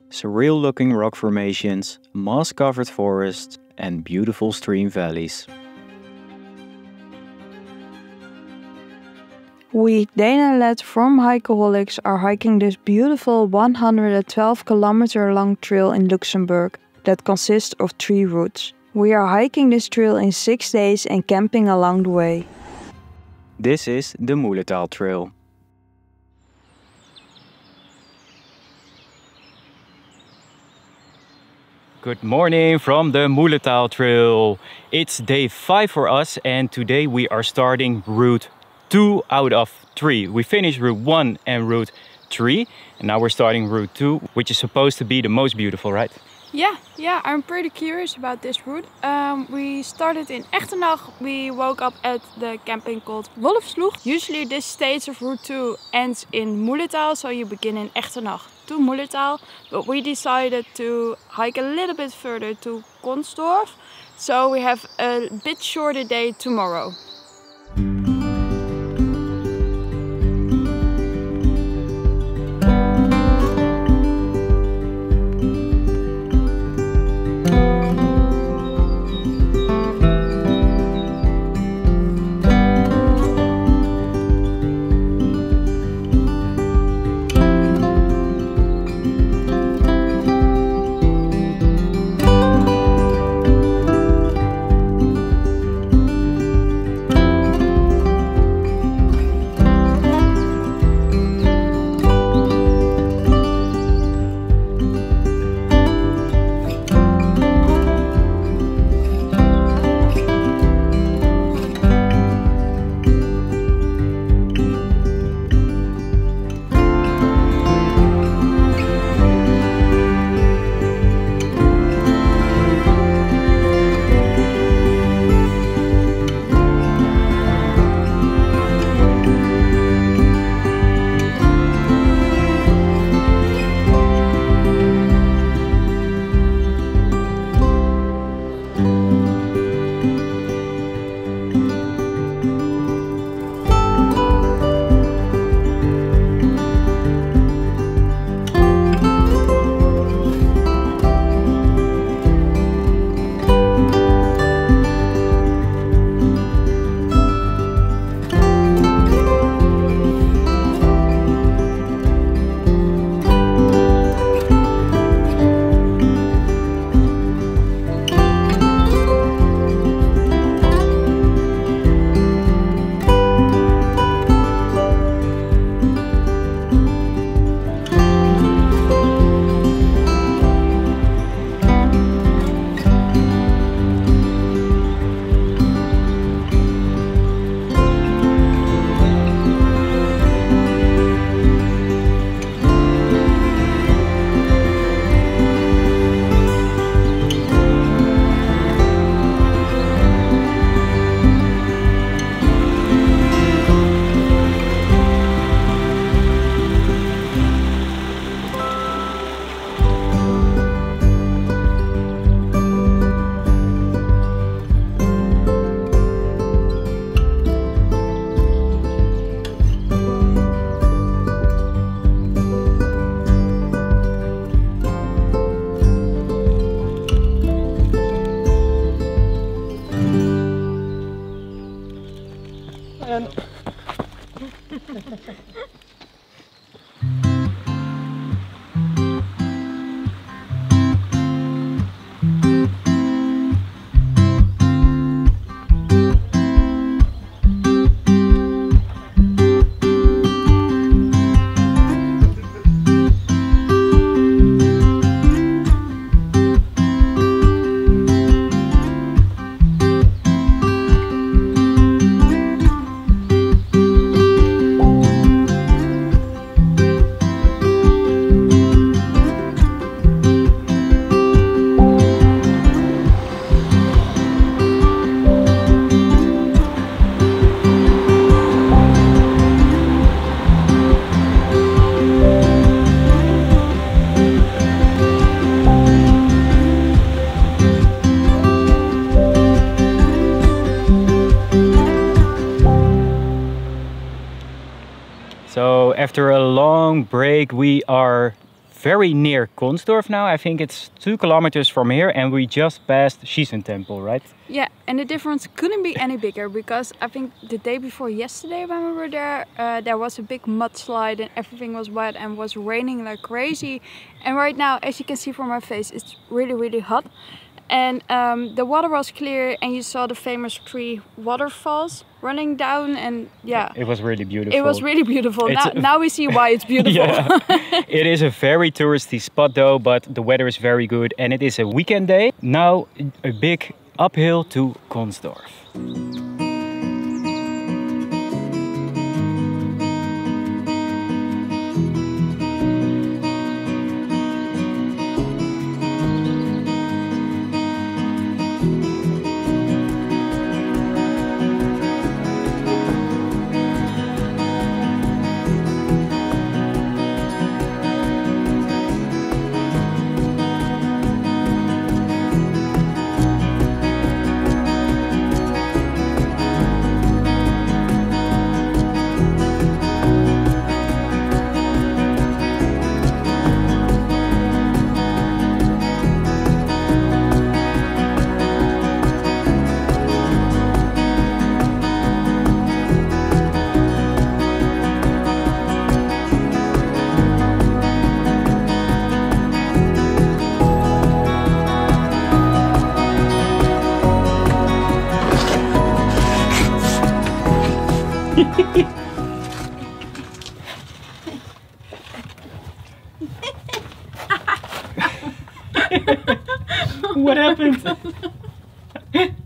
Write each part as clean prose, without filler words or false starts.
surreal-looking rock formations, moss-covered forests and beautiful stream valleys. We, Dane and Led from Hikaholics, are hiking this beautiful 112-kilometer long trail in Luxembourg that consists of 3 routes. We are hiking this trail in 6 days and camping along the way. This is the Mullerthal Trail. Good morning from the Mullerthal Trail. It's day 5 for us and today we are starting route 2 out of 3. We finished route 1 and route 3 and now we're starting route 2, which is supposed to be the most beautiful, right? Yeah, I'm pretty curious about this route. We started in Echternach. We woke up at the camping called Wolfsschlucht. Usually this stage of route 2 ends in Mullerthal, so you begin in Echternach to Mullerthal. But we decided to hike a little bit further to Consdorf, so we have a bit shorter day tomorrow. So after a long break we are very near Consdorf now. I think it's 2 kilometers from here, and we just passed Schiessentümpel, right? Yeah, and the difference couldn't be any bigger because I think the day before yesterday when we were there was a big mudslide and everything was wet and was raining like crazy. And right now, as you can see from my face, it's really, really hot. And the water was clear and you saw the famous 3 waterfalls running down, and yeah. It was really beautiful. It was really beautiful. Now we see why it's beautiful. Yeah. It is a very touristy spot though, but the weather is very good and it is a weekend day. Now a big uphill to Consdorf. What happened?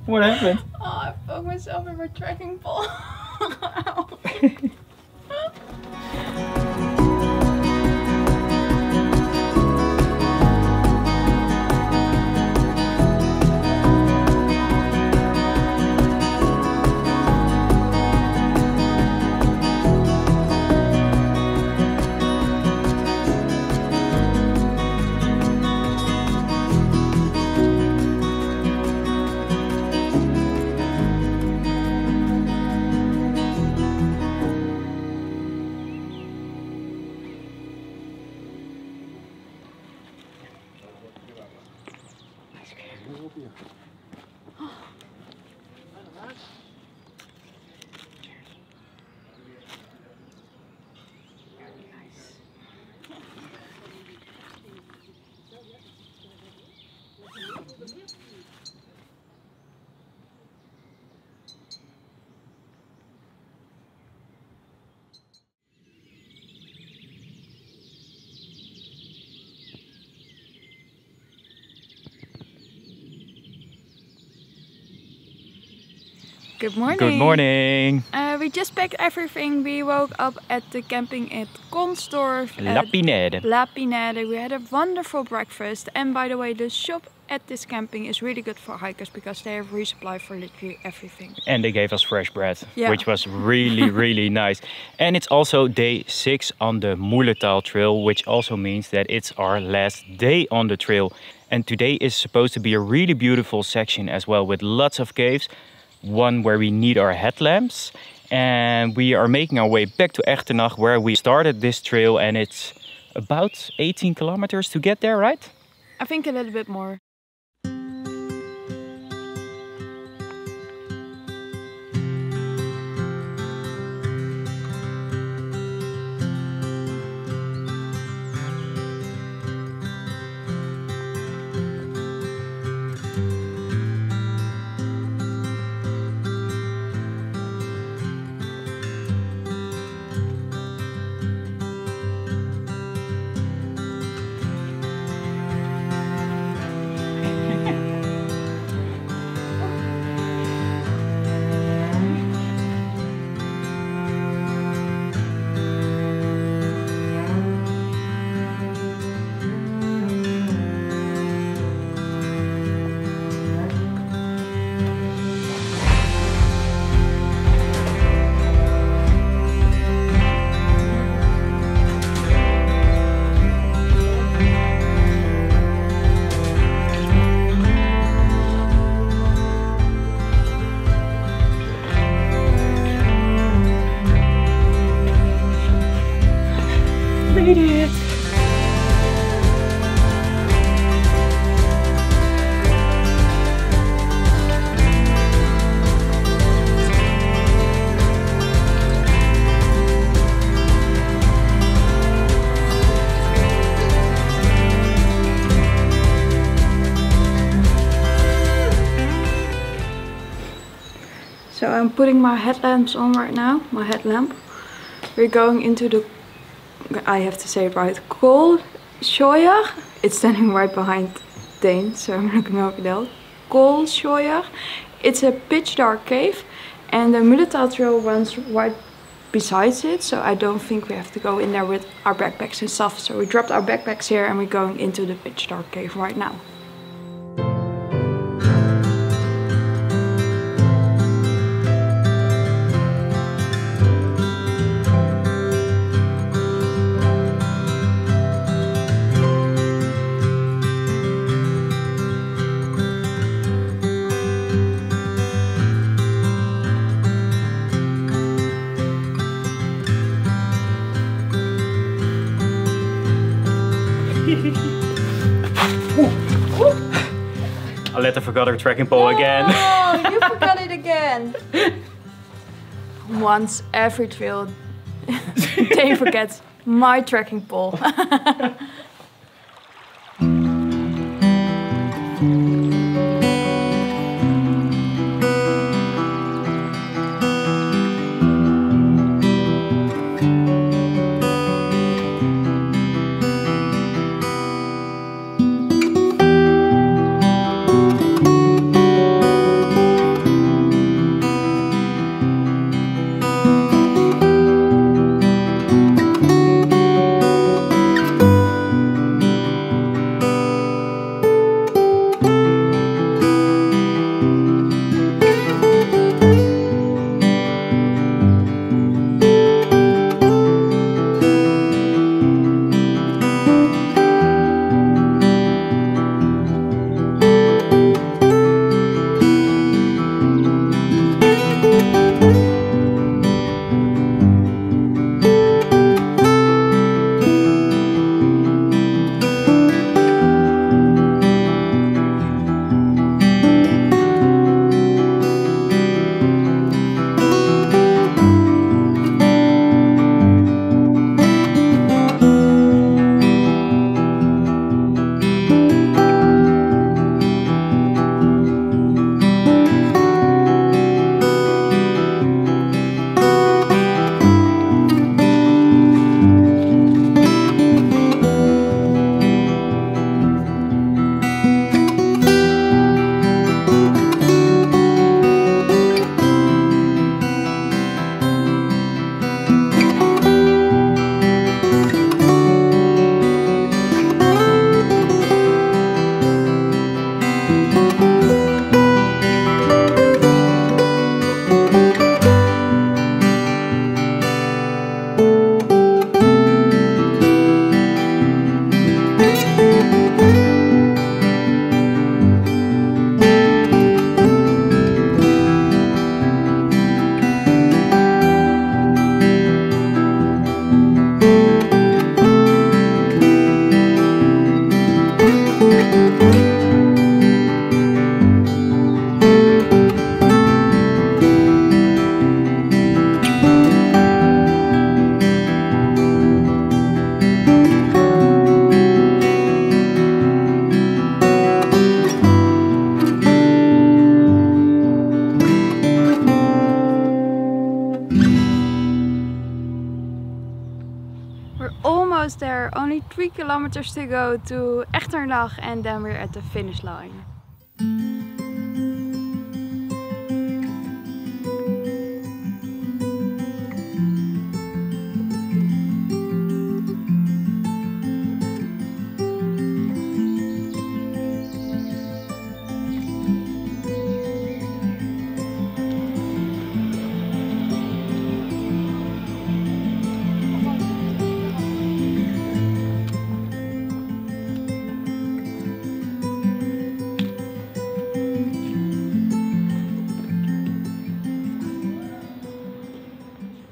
What happened? Oh, I poked myself in my trekking pole. Good morning. Good morning. We just packed everything. We woke up at the camping at Consdorf. Pinède. Pinède. We had a wonderful breakfast. And by the way, the shop at this camping is really good for hikers because they have resupply for literally everything. And they gave us fresh bread, yeah. Which was really, really nice. And it's also day 6 on the Mullerthal Trail, which also means that it's our last day on the trail. And today is supposed to be a really beautiful section as well, with lots of caves. One where we need our headlamps, and we are making our way back to Echternach where we started this trail, and it's about 18 kilometers to get there, right? I think a little bit more. I'm putting my headlamps on right now, my headlamp. We're going into the, I have to say it right, Kuelscheier. It's standing right behind Dane, so I'm looking over there. Kuelscheier. It's a pitch dark cave and the Mullerthal Trail runs right besides it, so I don't think we have to go in there with our backpacks and stuff. So we dropped our backpacks here and we're going into the pitch dark cave right now. Aletta forgot her trekking pole again. Oh, you forgot it again. Once every trail, they forget my trekking pole. There are only 3 kilometers to go to Echternach and then we're at the finish line.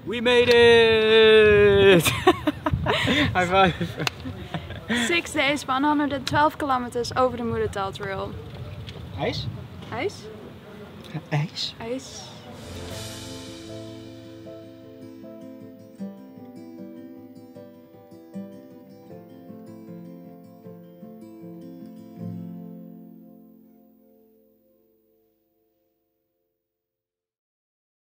We made it! High five! 6 days, 112 kilometers over the Mullerthal Trail. Ice? Ice? Ice? Ice.